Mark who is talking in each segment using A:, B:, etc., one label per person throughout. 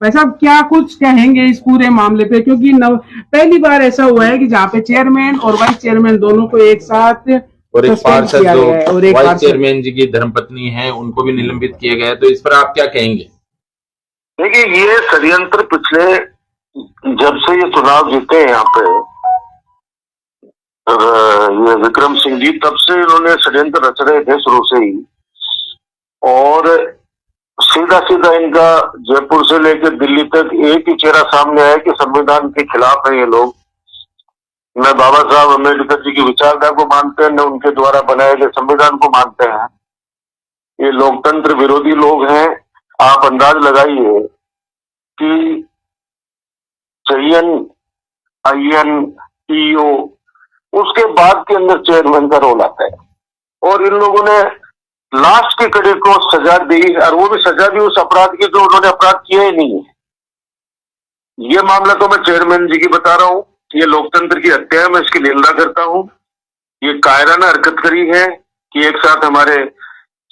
A: भाई साहब क्या कुछ कहेंगे इस पूरे मामले पे, क्योंकि पहली बार ऐसा हुआ है कि जहाँ पे चेयरमैन और वाइस चेयरमैन दोनों को एक साथ
B: और एक
A: सस्पेंड
B: पार्षद
A: किया
B: जो
A: गया है और एक
B: वाइस
A: पार्षद।
B: चेयरमैन जी की धर्मपत्नी है उनको भी निलंबित किया गया है, तो इस पर आप क्या कहेंगे?
C: देखिए, ये षड्यंत्र पिछले जब से ये चुनाव जीते हैं यहाँ पे ये विक्रम सिंह जी, तब से इन्होंने षड्यंत्र रच रहे थे शुरू से ही। और सीधा सीधा इनका जयपुर से लेकर दिल्ली तक एक ही चेहरा सामने आया कि संविधान के खिलाफ है ये लोग। न बाबा साहब अम्बेडकर जी की विचारधारा को मानते हैं, न उनके द्वारा बनाए गए संविधान को मानते हैं। ये लोकतंत्र विरोधी लोग हैं। आप अंदाज लगाइए कि चयन, आईएन, ईओ, उसके बाद के अंदर चेयरमैन का रोल आता है। और इन लोगों ने लास्ट के कड़े को सजा दी, और वो भी सजा दी उस अपराध की जो उन्होंने अपराध किया ही नहीं है। ये मामला तो मैं चेयरमैन जी की बता रहा हूँ, ये लोकतंत्र की हत्या है, मैं इसकी निंदा करता हूँ। ये कायराना हरकत करी है कि एक साथ हमारे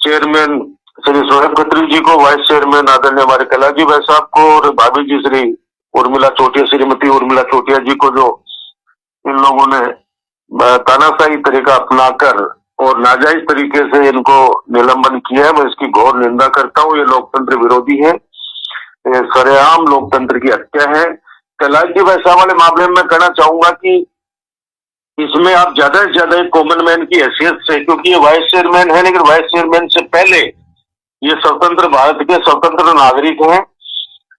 C: चेयरमैन श्री सोहेब खत्री जी को, वाइस चेयरमैन आदरणीय हमारे कलाजी भाई साहब को, और भाभी जी श्री उर्मिला चोटिया, श्रीमती उर्मिला चोटिया जी को जो इन लोगों ने तानाशाही तरीका अपनाकर और नाजायज तरीके से इनको निलंबन किया है, मैं इसकी घोर निंदा करता हूँ। ये लोकतंत्र विरोधी है, ये सरेआम लोकतंत्र की हत्या है। कलाजी भाई साहब वाले मामले में कहना चाहूंगा कि इसमें आप ज्यादा से ज्यादा एक कॉमन मैन की हैसियत से, क्योंकि ये वाइस चेयरमैन है, लेकिन वाइस चेयरमैन से पहले ये स्वतंत्र भारत के स्वतंत्र नागरिक हैं।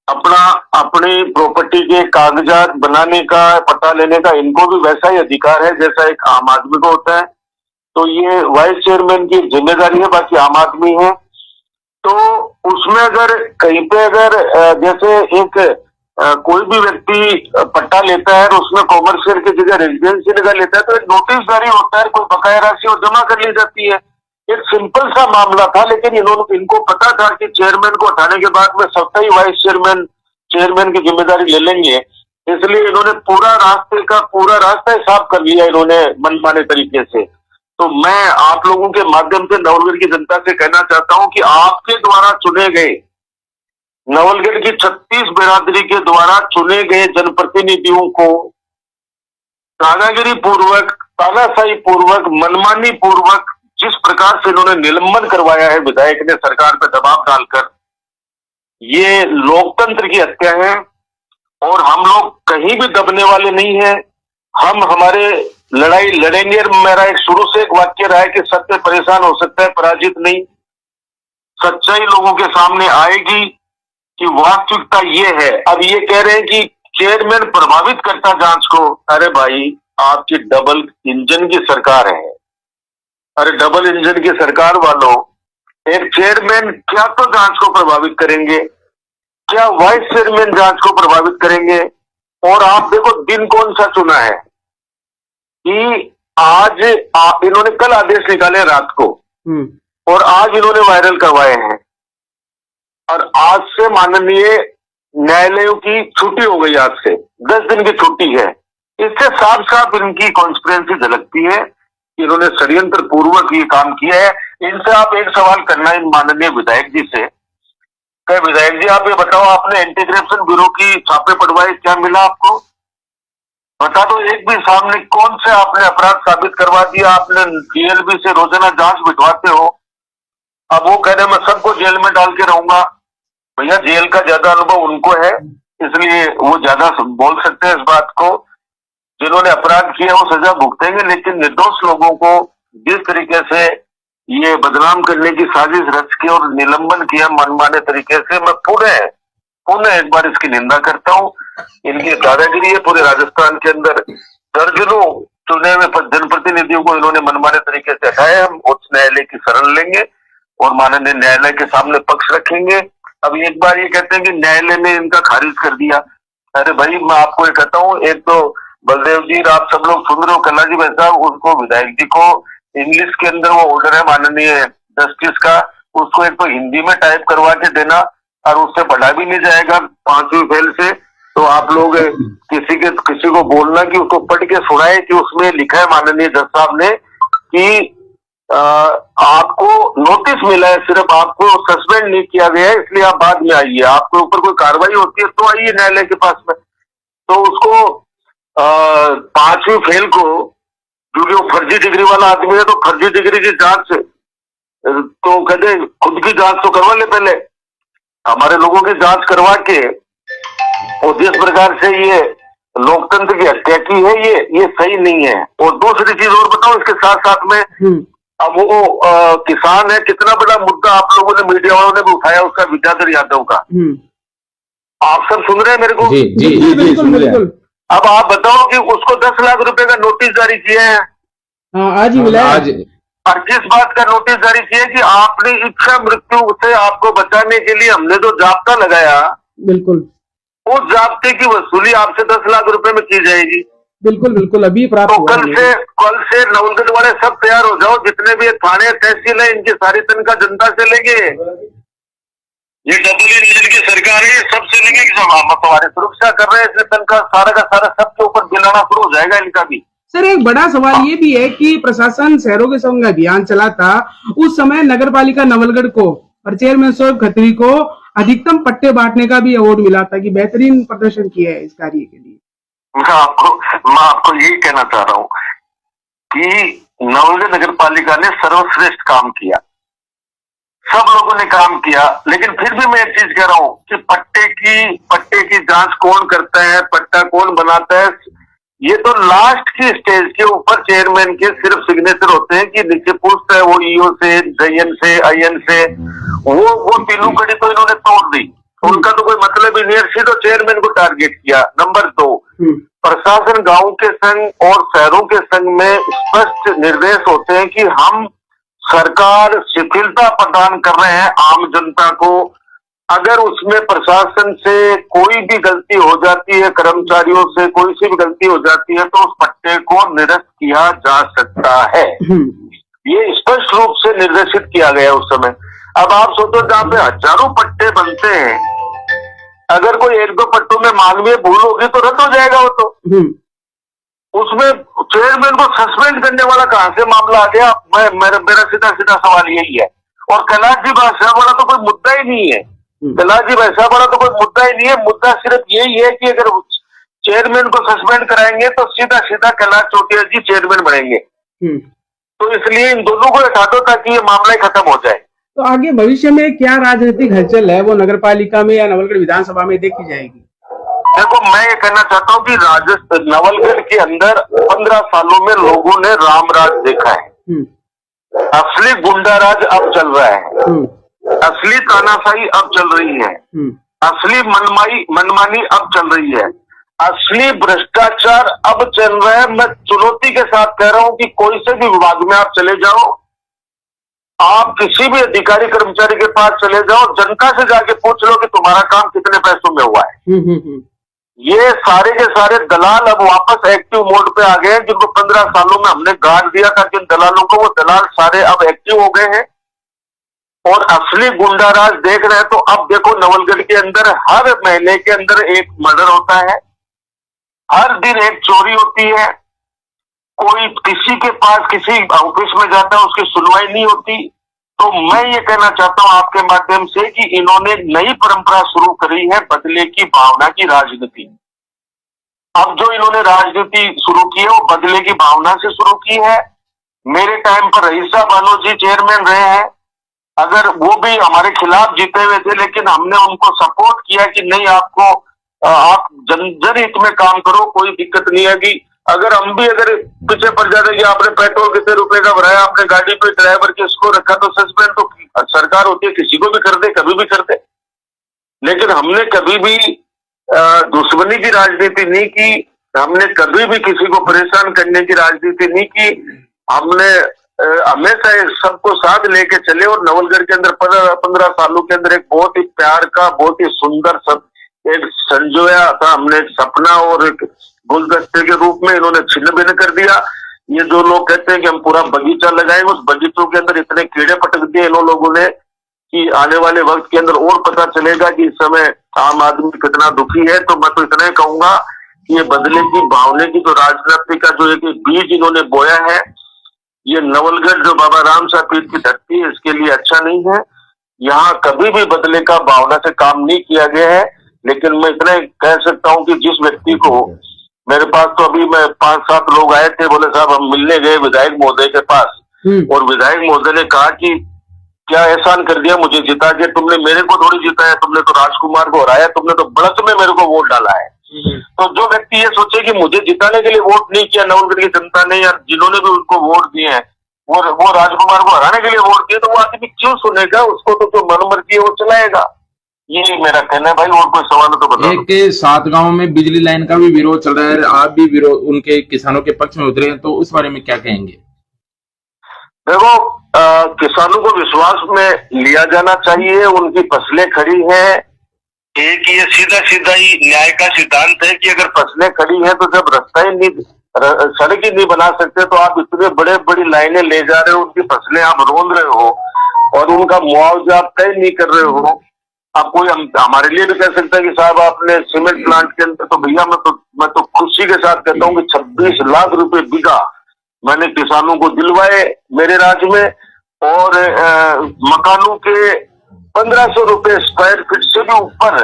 C: अपनी प्रॉपर्टी के कागजात बनाने का, पता लेने का इनको भी वैसा ही अधिकार है जैसा एक आम आदमी को होता है। तो ये वाइस चेयरमैन की जिम्मेदारी है, बाकी आम आदमी है। तो उसमें अगर कहीं पे अगर जैसे एक कोई भी व्यक्ति पट्टा लेता है और उसमें कॉमर्शियल की जगह रेजिडेंसी लगा लेता है, तो एक नोटिस जारी होता है, कोई बकाया राशि और जमा कर ली जाती है। एक सिंपल सा मामला था, लेकिन इनको पता था कि चेयरमैन को हटाने के बाद में स्वतः ही वाइस चेयरमैन की जिम्मेदारी ले लेंगे, इसलिए इन्होंने पूरा रास्ता साफ कर लिया इन्होंने मनमाने तरीके से। तो मैं आप लोगों के माध्यम से नवलगढ़ की जनता से कहना चाहता हूं कि आपके द्वारा चुने गए, नवलगढ़ की 36 बिरादरी के द्वारा चुने गए जनप्रतिनिधियों को दादागिरी पूर्वक, तानाशाही पूर्वक, मनमानी पूर्वक जिस प्रकार से इन्होंने निलंबन करवाया है विधायक ने सरकार पर दबाव डालकर, ये लोकतंत्र की हत्या है। और हम लोग कहीं भी दबने वाले नहीं है। हम हमारे लड़ाई लड़ेंगे। मेरा एक शुरू से एक वाक्य रहा है कि सत्य परेशान हो सकता है, पराजित नहीं। सच्चाई लोगों के सामने आएगी कि वास्तविकता ये है। अब ये कह रहे हैं कि चेयरमैन प्रभावित करता जांच को। अरे भाई, आपकी डबल इंजन की सरकार है। अरे डबल इंजन की सरकार वालों, एक चेयरमैन क्या तो जांच को प्रभावित करेंगे, क्या वाइस चेयरमैन जांच को प्रभावित करेंगे? और आप देखो दिन कौन सा चुना है कि आज इन्होंने कल आदेश निकाले रात को, और आज इन्होंने वायरल करवाए हैं। और आज से माननीय न्यायालयों की छुट्टी हो गई, आज से 10 दिन की छुट्टी है। इससे साफ साफ इनकी कॉन्स्पिरेंसी झलकती है कि इन्होंने षड्यंत्र पूर्वक ये काम किया है। इनसे आप एक सवाल करना इन माननीय विधायक जी से, क्या विधायक जी आप ये बताओ, आपने एंटी करप्शन ब्यूरो की छापे पड़वाए, क्या मिला आपको? बता दो एक भी सामने कौन से आपने अपराध साबित करवा दिया? आपने जीएलबी से रोजाना जांच बिठवाते हो, अब वो कह रहे मैं सबको जेल में डाल के रहूंगा। भैया, जेल का ज्यादा अनुभव उनको है, इसलिए वो ज्यादा बोल सकते हैं इस बात को। जिन्होंने अपराध किया वो सजा भुगतेंगे, लेकिन निर्दोष लोगों को जिस तरीके से ये बदनाम करने की साजिश रच के और निलंबन किया मनमाने तरीके से, मैं पुनः एक बार इसकी निंदा करता हूँ। इनकी दादागिरी है। पूरे राजस्थान के अंदर दर्जनों चुने हुए जनप्रतिनिधियों को इन्होंने मनमाने तरीके से हटाया। हम उच्च न्यायालय की शरण लेंगे और माननीय न्यायालय के सामने पक्ष रखेंगे। अब एक बार ये कहते हैं कि न्यायालय ने इनका खारिज कर दिया। अरे भाई, मैं आपको ये कहता हूँ, एक तो बलदेव जी, आप सब लोग सुन रहे हो, कलाजी भाई साहब, उसको विधायक जी को इंग्लिश के अंदर वो ऑर्डर है माननीय जस्टिस का, उसको एक तो हिंदी में टाइप करवा के देना, और उससे पढ़ा भी नहीं जाएगा 5वीं फेल से। तो आप लोग किसी को बोलना कि उसको पढ़ के सुनाए कि उसमें लिखा है माननीय जज साहब ने कि आपको नोटिस मिला है, सिर्फ आपको सस्पेंड नहीं किया गया है, इसलिए आप बाद में आइए। आपके ऊपर कोई कार्रवाई होती है तो आइए न्यायालय के पास में। तो उसको 5वीं फेल को, क्योंकि वो फर्जी डिग्री वाला आदमी है, तो फर्जी डिग्री की जांच तो कहते खुद की जांच तो करवा ले, पहले हमारे लोगों की जांच करवा के, और जिस प्रकार से ये लोकतंत्र की हत्या की है, ये सही नहीं है। और दूसरी चीज और बताओ इसके साथ साथ में, अब वो किसान है, कितना बड़ा मुद्दा आप लोगों ने, मीडिया वालों ने भी उठाया उसका, विद्याधर यादव का। आप सब सुन रहे हैं मेरे को?
B: जी जी जी
A: बिल्कुल बिल्कुल।
C: अब आप बताओ कि उसको 10 लाख रुपए का नोटिस जारी किया है।
A: आज ही मिला
B: आज।
C: और जिस बात का नोटिस जारी किया कि आपने इच्छा मृत्यु से आपको बचाने के लिए हमने जो जाब्ता लगाया,
A: बिल्कुल,
C: उस जाब्ते की वसूली आपसे 10 लाख रुपए में की जाएगी।
A: बिल्कुल बिल्कुल, अभी प्राप्त
C: तो कल से नवलगढ़ वाले सब तैयार हो जाओ, जितने भी थाने तहसील है, इनकी सारी तनख्वाह जनता से लेंगे। ये डबल इंजन की सरकार है, सबसे लेंगे कि हम तुम्हारी सुरक्षा कर रहे हैं, इसलिए तनख्वाह सारा का सारा सबके ऊपर दिलाना शुरू हो जाएगा इनका भी।
A: सर, एक बड़ा सवाल ये भी है कि प्रशासन शहरों के संग अभियान चला था, उस समय नगर पालिका नवलगढ़ को और चेयरमैन सौरभ खत्री को अधिकतम पट्टे बांटने का भी अवार्ड मिला था कि बेहतरीन प्रदर्शन किया है इस कार्य के लिए।
C: मैं आपको यही कहना चाह रहा हूँ कि नवलगढ़ नगर पालिका ने सर्वश्रेष्ठ काम किया, सब लोगों ने काम किया, लेकिन फिर भी मैं एक चीज कह रहा हूँ कि पट्टे की जांच कौन करता है, पट्टा कौन बनाता है, ये तो लास्ट की स्टेज के ऊपर चेयरमैन के सिर्फ सिग्नेचर होते हैं कि नीचे पूछता है वो ईओ से, जयन से, आईएन से, वो तीनों कड़ी तो इन्होंने तोड़ दी, उनका तो कोई मतलब ही नहीं है, सीधे चेयरमैन को टारगेट किया। नंबर 2, प्रशासन गांव के संग और शहरों के संग में स्पष्ट निर्देश होते हैं कि हम सरकार शिथिलता प्रदान कर रहे हैं आम जनता को, अगर उसमें प्रशासन से कोई भी गलती हो जाती है, कर्मचारियों से कोई सी भी गलती हो जाती है, तो उस पट्टे को निरस्त किया जा सकता है। ये स्पष्ट रूप से निर्देशित किया गया उस समय। अब आप सोचो, जहाँ पे हजारों पट्टे बनते हैं, अगर कोई 1-2 पट्टों में मानवीय भूल होगी तो रद्द हो जाएगा वो तो। उसमें चेयरमैन को सस्पेंड करने वाला कहां से मामला आ गया? मेरा सीधा सवाल यही है। और कैलाश जी वैसा बड़ा तो कोई मुद्दा ही नहीं है, कैलाश जी वैसा बड़ा तो कोई मुद्दा ही नहीं है। मुद्दा सिर्फ यही है कि अगर चेयरमैन को सस्पेंड कराएंगे तो सीधा कैलाश चौटिया जी चेयरमैन बनेंगे। तो इसलिए इन दोनों को हटा दो ताकि ये मामला ही खत्म हो जाए।
A: तो आगे भविष्य में क्या राजनीतिक हलचल है वो नगर पालिका में या नवलगढ़ विधानसभा में देखी जाएगी?
C: देखो, मैं ये कहना चाहता हूँ कि नवलगढ़ के अंदर 15 सालों में लोगों ने रामराज देखा है। असली गुंडाराज अब चल रहा है, असली तानाशाही अब चल रही है, असली मनमानी अब चल रही है, असली भ्रष्टाचार अब चल रहा है। मैं चुनौती के साथ कह रहा हूं कि कोई से भी विभाग में आप चले जाओ, आप किसी भी अधिकारी कर्मचारी के पास चले जाओ, जनता से जाके पूछ लो कि तुम्हारा काम कितने पैसों में हुआ है। ये सारे के सारे दलाल अब वापस एक्टिव मोड पे आ गए हैं, जिनको 15 सालों में हमने गाड़ दिया था जिन दलालों को, वो दलाल सारे अब एक्टिव हो गए हैं और असली गुंडाराज देख रहे हैं। तो अब देखो, नवलगढ़ के अंदर हर महीने के अंदर एक मर्डर होता है, हर दिन एक चोरी होती है, कोई किसी के पास किसी ऑफिस में जाता है उसकी सुनवाई नहीं होती। तो मैं ये कहना चाहता हूं आपके माध्यम से कि इन्होंने नई परंपरा शुरू करी है, बदले की भावना की राजनीति। अब जो इन्होंने राजनीति शुरू की है वो बदले की भावना से शुरू की है। मेरे टाइम पर रईसा बानो जी चेयरमैन रहे हैं, अगर वो भी हमारे खिलाफ जीते हुए थे, लेकिन हमने उनको सपोर्ट किया कि नहीं, आप जनहित में काम करो, कोई दिक्कत नहीं आएगी। अगर हम भी अगर पीछे पड़ जाते कि आपने पेट्रोल कितने रुपए का भराया, आपने गाड़ी पे ड्राइवर किसको रखा, तो सस्पेंड तो सरकार होती है, किसी को भी कर दे, कभी भी कर दे। लेकिन हमने कभी भी दुश्मनी की राजनीति नहीं की, हमने कभी भी किसी को परेशान करने की राजनीति नहीं की। हमने हमेशा सबको साथ लेके चले और नवलगढ़ के अंदर 15 सालों के अंदर एक बहुत ही प्यार का, बहुत ही सुंदर सब एक संजोया था हमने एक सपना, और एक गुलदस्ते के रूप में इन्होंने छिन्न भिन्न कर दिया। ये जो लोग कहते हैं कि हम पूरा बगीचा लगाएंगे, उस बगीचों के अंदर इतने कीड़े पटक दिए इन लोगों ने कि आने वाले वक्त के अंदर और पता चलेगा कि इस समय आम आदमी कितना दुखी है। तो मैं तो इतना ही कहूंगा कि ये बदले की भावना की जो राजनीति का जो एक बीज इन्होंने बोया है, ये नवलगढ़ जो बाबा राम साहब पीर की धरती है, इसके लिए अच्छा नहीं है। यहाँ कभी भी बदले का भावना से काम नहीं किया गया है। लेकिन मैं इतना ही कह सकता हूँ कि जिस व्यक्ति को मेरे पास तो अभी मैं 5-7 लोग आए थे, बोले साहब हम मिलने गए विधायक महोदय के पास, और विधायक महोदय ने कहा कि क्या एहसान कर दिया मुझे जिता के, तुमने मेरे को थोड़ी जिताया, तुमने तो राजकुमार को हराया, तुमने तो बढ़त में मेरे को वोट डाला है। तो जो व्यक्ति ये सोचे कि मुझे जिताने के लिए वोट नहीं किया नवलगढ़ की जनता ने, या जिन्होंने भी उनको वोट दिए हैं वो राजकुमार को हराने के लिए वोट दिए, तो वो आदमी क्यों सुनेगा? उसको तो जो मनमर्जी है वो चलाएगा। ये मेरा कहना है भाई। और कोई सवाल तो बताओ।
B: एक के 7 गांव में बिजली लाइन का भी विरोध चल रहा है, आप भी विरोध उनके किसानों के पक्ष में उतरे हैं, तो उस बारे में क्या कहेंगे?
C: देखो, किसानों को विश्वास में लिया जाना चाहिए। उनकी फसलें खड़ी हैं। एक ये सीधा ही न्याय का सिद्धांत है कि अगर फसलें खड़ी हैं तो जब रास्ता ही नहीं, सड़क ही नहीं बना सकते, तो आप इतने बड़ी लाइनें ले जा रहे हो, उनकी फसलें आप रोंद रहे हो और उनका मुआवजा आप तय नहीं कर रहे हो। अब कोई हमारे लिए भी कह सकता है कि साहब आपने सीमेंट प्लांट के अंदर, तो भैया मैं तो खुशी के साथ कहता हूँ कि 26 लाख रुपए बीघा मैंने किसानों को दिलवाए मेरे राज्य में, और मकानों के 1500 रुपए स्क्वायर फीट से भी ऊपर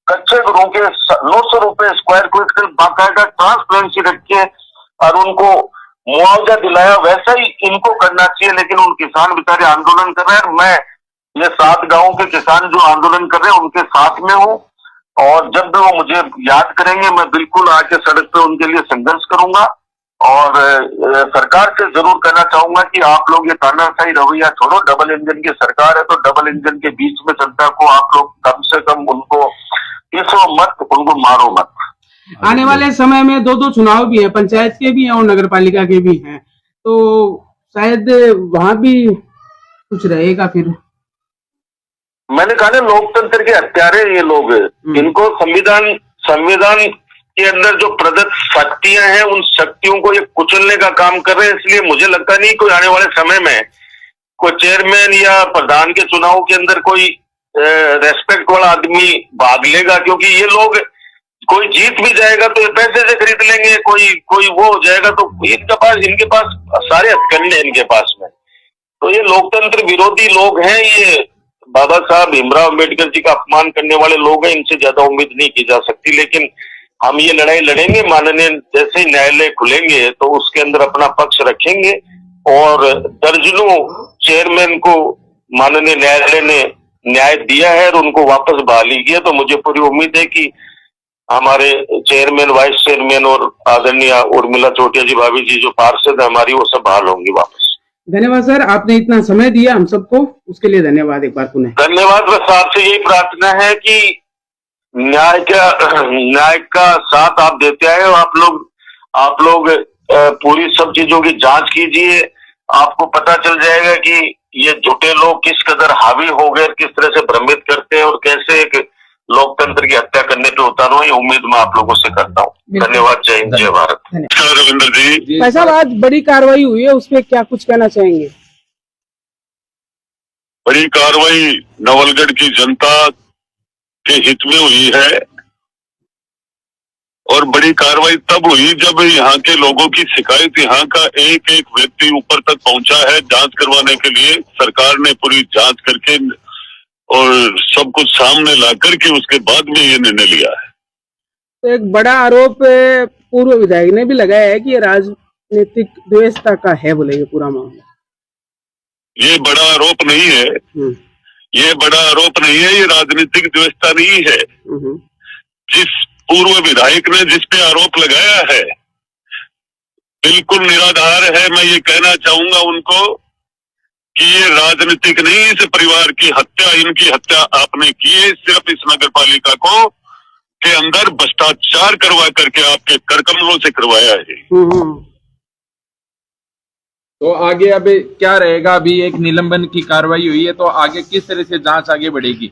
C: कच्चे घरों के 900 रुपए स्क्वायर फीट के बाकायदा ट्रांसपेरेंसी रख के और उनको मुआवजा दिलाया। वैसा ही इनको करना चाहिए। लेकिन उन किसान बेचारे आंदोलन कर रहे हैं। मैं ये 7 गांवों के किसान जो आंदोलन कर रहे हैं उनके साथ में हूँ, और जब भी वो मुझे याद करेंगे मैं बिल्कुल आके सड़क पे उनके लिए संघर्ष करूंगा। और सरकार से जरूर कहना चाहूंगा कि आप लोग ये तानाशाही रवैया छोड़ो। डबल इंजन की सरकार है, तो डबल इंजन के बीच में जनता को आप लोग कम से कम उनको पीसो मत, उनको मारो मत।
A: आने वाले समय में 2 चुनाव भी हैं, पंचायत के भी हैं और नगर पालिका के भी हैं, तो शायद वहां भी कुछ रहेगा फिर।
C: मैंने कहा ना, लोकतंत्र के हत्यारे ये लोग। इनको संविधान के अंदर जो प्रदत्त शक्तियां हैं, उन शक्तियों को ये कुचलने का काम कर रहे हैं। इसलिए मुझे लगता नहीं कोई आने वाले समय में कोई चेयरमैन या प्रधान के चुनाव के अंदर कोई रेस्पेक्ट वाला आदमी भाग लेगा, क्योंकि ये लोग, कोई जीत भी जाएगा तो ये पैसे से खरीद लेंगे, कोई वो हो जाएगा तो इनके पास सारे हथकंडे इनके पास में। तो ये लोकतंत्र विरोधी लोग हैं। ये बाबा साहब भीमराव अम्बेडकर जी का अपमान करने वाले लोग हैं। इनसे ज्यादा उम्मीद नहीं की जा सकती। लेकिन हम ये लड़ाई लड़ेंगे। माननीय जैसे ही न्यायालय खुलेंगे तो उसके अंदर अपना पक्ष रखेंगे, और दर्जनों चेयरमैन को माननीय न्यायालय ने न्याय दिया है और उनको वापस बहाली की है। तो मुझे पूरी उम्मीद है कि हमारे चेयरमैन, वाइस चेयरमैन और आदरणीय उर्मिला चौटिया जी भाभी जी जो पार्षद है हमारी, वो सब बहाल होंगी वापस।
A: धन्यवाद सर, आपने इतना समय दिया हम सबको, उसके लिए धन्यवाद एक बार पुनः।
C: धन्यवाद। बस आपसे यही प्रार्थना है कि न्याय का साथ आप देते आए हो। आप लोग पूरी सब चीजों की जांच कीजिए। आपको पता चल जाएगा कि ये झूठे लोग किस कदर हावी हो गए, किस तरह से भ्रमित करते हैं और कैसे एक लोकतंत्र की हत्या करने पे उतारू हुई। उम्मीद मैं आप लोगों से करता हूँ। धन्यवाद। जय हिंद, जय भारत। रविंद्र जी,
A: भाई साहब आज बड़ी कार्रवाई हुई है, उसमें क्या कुछ कहना चाहेंगे?
D: बड़ी कार्रवाई नवलगढ़ की जनता के हित में हुई है, और बड़ी कार्रवाई तब हुई जब यहाँ के लोगों की शिकायत यहाँ का एक एक व्यक्ति ऊपर तक पहुंचा है जांच करवाने के लिए। सरकार ने पूरी जांच करके और सब कुछ सामने ला करके उसके बाद में ये निर्णय लिया है।
A: तो एक बड़ा आरोप पूर्व विधायक ने भी लगाया है कि ये राजनीतिक द्वेषता का है, बोले ये पूरा मामला।
D: ये बड़ा आरोप नहीं है, ये बड़ा आरोप नहीं है, ये राजनीतिक द्वेषता नहीं है। जिस पूर्व विधायक ने जिस पे आरोप लगाया है बिल्कुल निराधार है। मैं ये कहना चाहूंगा उनको कि ये राजनीतिक नहीं, इस परिवार की हत्या, इनकी हत्या आपने की है। सिर्फ इस नगर पालिका को के अंदर भ्रष्टाचार करवा करके आपके करकमलों से करवाया है।
B: तो आगे अब क्या रहेगा? अभी एक निलंबन की कार्रवाई हुई है, तो आगे किस तरह से जांच आगे बढ़ेगी?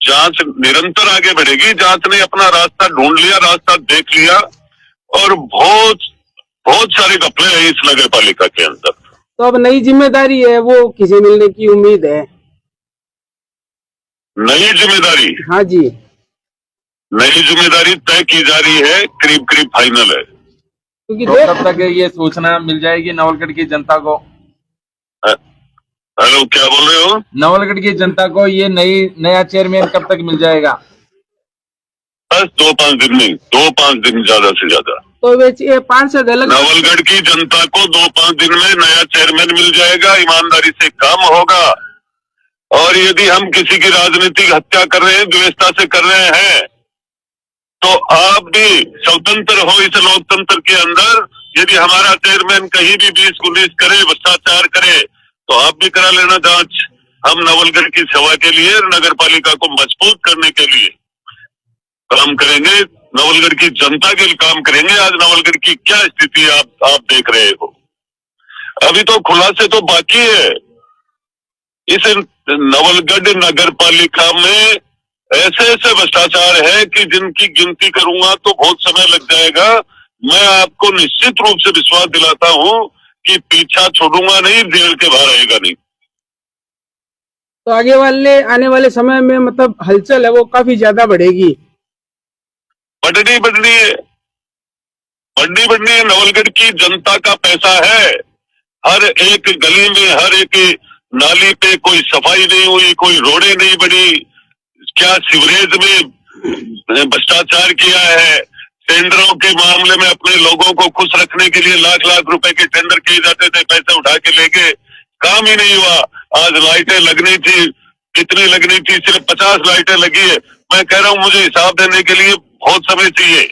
D: जांच निरंतर आगे बढ़ेगी। जांच ने अपना रास्ता ढूंढ लिया, रास्ता देख लिया, और बहुत सारे घपले हैं इस नगर पालिका के अंदर।
A: तो अब नई जिम्मेदारी है, वो किसे मिलने की उम्मीद है?
D: नई जिम्मेदारी?
A: हाँ जी,
D: नई जिम्मेदारी तय की जा रही है, करीब फाइनल है।
A: क्योंकि
B: तो कब तक ये सूचना मिल जाएगी नवलगढ़ की जनता को?
D: हेलो, क्या बोल रहे हो?
B: नवलगढ़ की जनता को ये नया चेयरमैन कब तक मिल जाएगा?
D: बस 2-5 दिन में, 2-5 दिन ज्यादा से ज्यादा।
A: तो ये 5 से अलग
D: नवलगढ़ की जनता को 2-5 दिन में नया चेयरमैन मिल जाएगा, ईमानदारी से काम होगा। और यदि हम किसी की राजनीतिक हत्या कर रहे हैं, द्वेषता से कर रहे हैं, तो आप भी स्वतंत्र हो इस लोकतंत्र के अंदर। यदि हमारा चेयरमैन कहीं भी 20-19 करे, भ्रष्टाचार करे, तो आप भी करा लेना जांच। हम नवलगढ़ की सेवा के लिए, नगर पालिका को मजबूत करने के लिए काम करेंगे, नवलगढ़ की जनता के लिए काम करेंगे। आज नवलगढ़ की क्या स्थिति है आप देख रहे हो। अभी तो खुलासे तो बाकी है। इस नवलगढ़ नगर पालिका में ऐसे भ्रष्टाचार है कि जिनकी गिनती करूंगा तो बहुत समय लग जाएगा। मैं आपको निश्चित रूप से विश्वास दिलाता हूं कि पीछा छोड़ूंगा नहीं, जेल के बाहर आएगा नहीं।
A: तो आने वाले समय में मतलब हलचल है वो काफी ज्यादा बढ़ेगी।
D: बढ़नी है। नवलगढ़ की जनता का पैसा है। हर एक गली में, हर एक नाली पे कोई सफाई नहीं हुई, कोई रोडें नहीं बनी, क्या सीवरेज में भ्रष्टाचार किया है। टेंडरों के मामले में अपने लोगों को खुश रखने के लिए लाख रुपए के टेंडर किए जाते थे, पैसे उठा के लेके काम ही नहीं हुआ। आज लाइटें लगनी थी, कितनी लगनी थी? सिर्फ 50 लाइटें लगी है। मैं कह रहा हूं मुझे हिसाब देने के लिए बहुत समय चाहिए।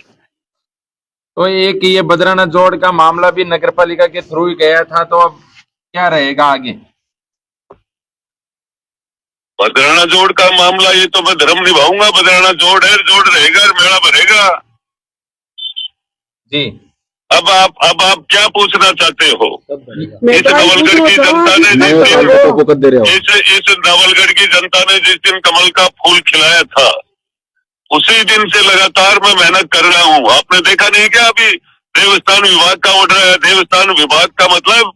B: तो एक ये बदराना जोड़ का मामला भी नगर पालिका के थ्रू ही गया था, तो अब क्या रहेगा आगे?
D: बदराना जोड़ का मामला, ये तो मैं धर्म निभाऊंगा। बदराना जोड़ है, जोड़ रहेगा, मेला भरेगा
B: जी।
D: अब आप क्या पूछना चाहते हो?
A: मैं
D: इस
A: तो
D: नवलगढ़ की जनता ने इस नवलगढ़ की जनता ने जिस दिन कमल का फूल खिलाया था, उसी दिन से लगातार मैं मेहनत कर रहा हूँ। आपने देखा नहीं क्या? अभी देवस्थान विभाग का ऑर्डर है। देवस्थान विभाग का मतलब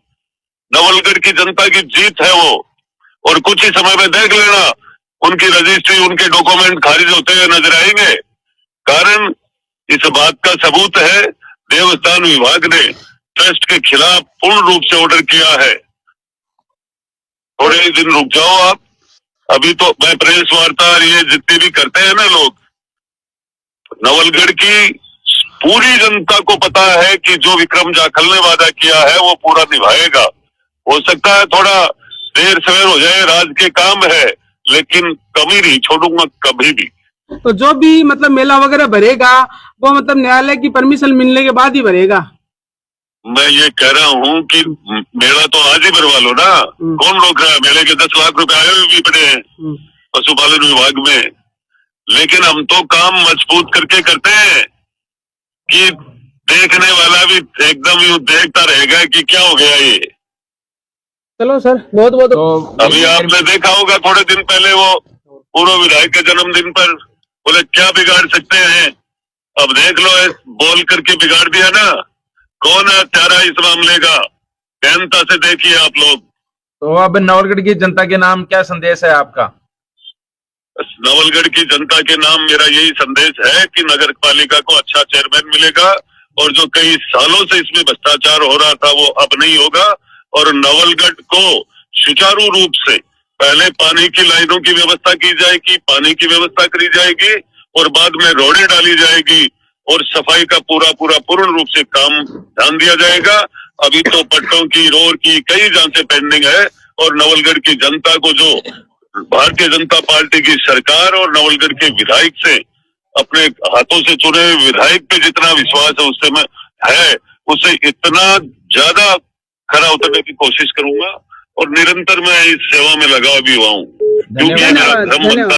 D: नवलगढ़ की जनता की जीत है वो। और कुछ ही समय में देख लेना, उनकी रजिस्ट्री, उनके डॉक्यूमेंट खारिज होते हुए नजर आएंगे। कारण इस बात का सबूत है, देवस्थान विभाग ने ट्रस्ट के खिलाफ पूर्ण रूप से ऑर्डर किया है। थोड़े ही दिन रुक जाओ आप। अभी तो मैं प्रेस वार्ता ये जितने भी करते हैं ना लोग, नवलगढ़ की पूरी जनता को पता है कि जो विक्रम जाखल ने वादा किया है वो पूरा निभाएगा। हो सकता है थोड़ा देर सवेर हो जाए, राज के काम है, लेकिन कमी नहीं छोड़ूंगा कभी भी।
A: तो जो भी मतलब मेला वगैरह भरेगा वो मतलब न्यायालय की परमिशन मिलने के बाद ही भरेगा।
D: मैं ये कह रहा हूँ कि मेला तो आज ही भरवा लो ना। कौन रोक रहा है? मेले के 10 लाख रुपए आए हुए भी पड़े हैं पशुपालन विभाग में। लेकिन हम तो काम मजबूत करके करते हैं कि देखने वाला भी एकदम यूं देखता रहेगा कि क्या हो गया ये।
A: चलो सर, बहुत बहुत
B: तो
D: अभी आपने देखा होगा थोड़े दिन पहले वो पूर्व विधायक के जन्मदिन पर बोले क्या बिगाड़ सकते हैं। अब देख लो, बोल करके बिगाड़ दिया ना। कौन है हत्यारा इस मामले का? गहनता से देखिए आप लोग।
B: तो अब नवलगढ़ की जनता के नाम क्या संदेश है आपका?
D: नवलगढ़ की जनता के नाम मेरा यही संदेश है कि नगर पालिका को अच्छा चेयरमैन मिलेगा, और जो कई सालों से इसमें भ्रष्टाचार हो रहा था वो अब नहीं होगा। और नवलगढ़ को सुचारू रूप से पहले पानी की लाइनों की व्यवस्था की जाएगी, पानी की व्यवस्था करी जाएगी, और बाद में रोडें डाली जाएगी, और सफाई का पूर्ण रूप से काम ध्यान दिया जाएगा। अभी तो पट्टों की, रोड की कई जांचें पेंडिंग है। और नवलगढ़ की जनता को जो भारतीय जनता पार्टी की सरकार और नवलगढ़ के विधायक से, अपने हाथों से चुने विधायक पे जितना विश्वास है उससे मैं है, उससे इतना ज्यादा खरा उतरने की कोशिश करूंगा। और निरंतर मैं इस सेवा में लगा भी हुआ हूँ, क्योंकि मेरा धर्म बनता